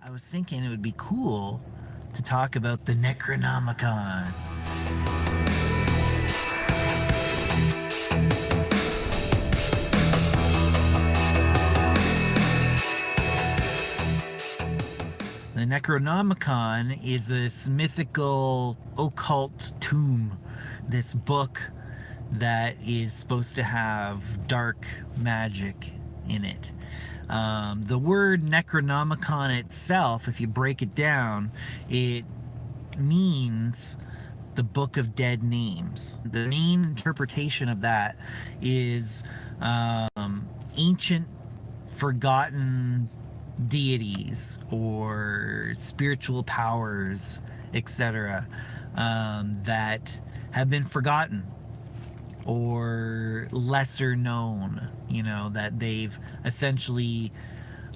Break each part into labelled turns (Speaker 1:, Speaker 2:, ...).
Speaker 1: I was thinking it would be cool to talk about the Necronomicon. The Necronomicon is this mythical occult tome, this book that is supposed to have dark magic in it. The word Necronomicon itself, if you break it down, it means the Book of Dead Names. The main interpretation of that is ancient, forgotten deities or spiritual powers, etc., that have been forgotten or lesser known, that they've essentially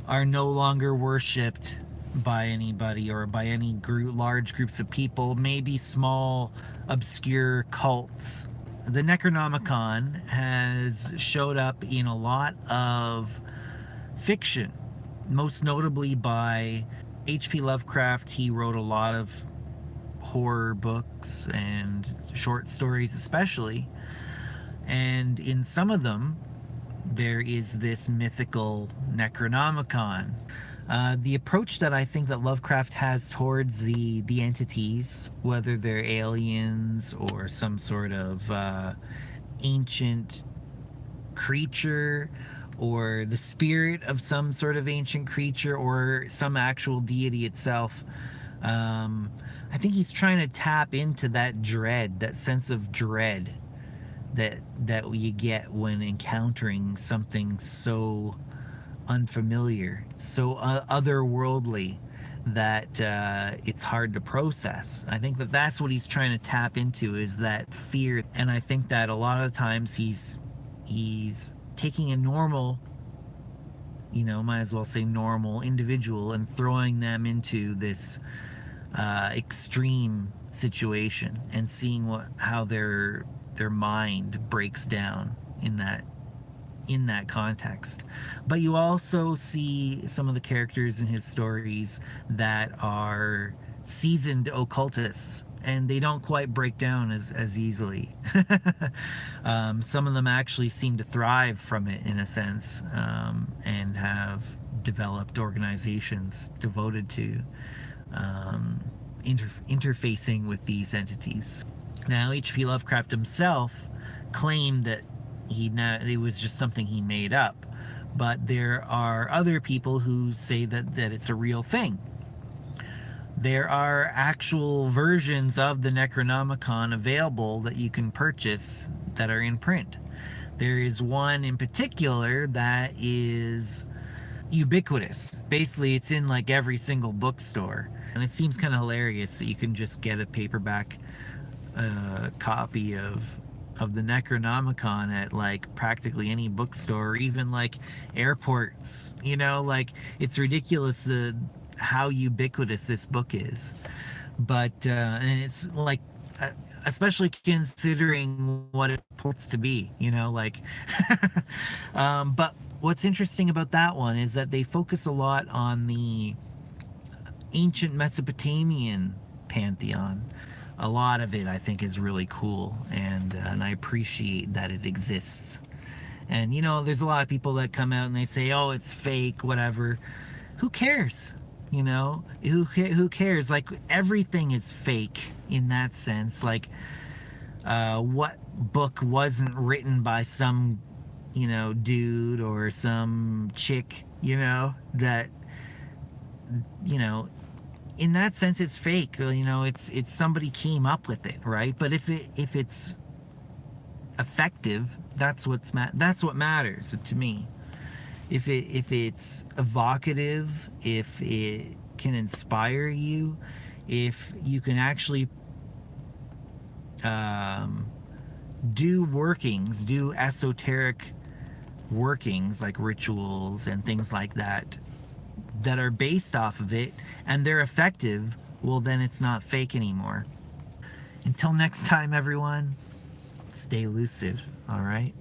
Speaker 1: are no longer worshipped by anybody or by any large groups of people, maybe small, obscure cults. The Necronomicon has showed up in a lot of fiction, most notably by H.P. Lovecraft. He wrote a lot of horror books and short stories especially, and in some of them there is this mythical Necronomicon. The approach that I think that Lovecraft has towards the entities, whether they're aliens or some sort of ancient creature or the spirit of some sort of ancient creature or some actual deity itself, I think he's trying to tap into that dread, that sense of dread that you get when encountering something so unfamiliar, so otherworldly, that it's hard to process. I think that that's what he's trying to tap into, is that fear. And I think that a lot of times he's taking a normal, might as well say normal individual, and throwing them into this extreme situation and seeing how their mind breaks down in that context. But you also see some of the characters in his stories that are seasoned occultists, and they don't quite break down as easily. Some of them actually seem to thrive from it in a sense, and have developed organizations devoted to interfacing with these entities. Now, H.P. Lovecraft himself claimed that it was just something he made up, but there are other people who say that it's a real thing. There are actual versions of the Necronomicon available that you can purchase that are in print. There is one in particular that is ubiquitous. Basically, it's in like every single bookstore, and it seems kind of hilarious that you can just get a paperback copy of the Necronomicon at like practically any bookstore, or even like airports. Like, it's ridiculous how ubiquitous this book is. But and it's like, especially considering what it purports to be, like but what's interesting about that one is that they focus a lot on the ancient Mesopotamian pantheon. A lot of it, I think, is really cool, and I appreciate that it exists. And there's a lot of people that come out and they say, "Oh, it's fake, whatever." Who cares? Who cares? Like, everything is fake in that sense. Like, what book wasn't written by some, dude or some chick, that, in that sense, it's fake. It's somebody came up with it, right? But if it's effective, that's what matters to me. If it's evocative, if it can inspire you, if you can actually do esoteric workings like rituals and things like that are based off of it, and they're effective, well, then it's not fake anymore. Until next time, everyone, stay lucid, all right?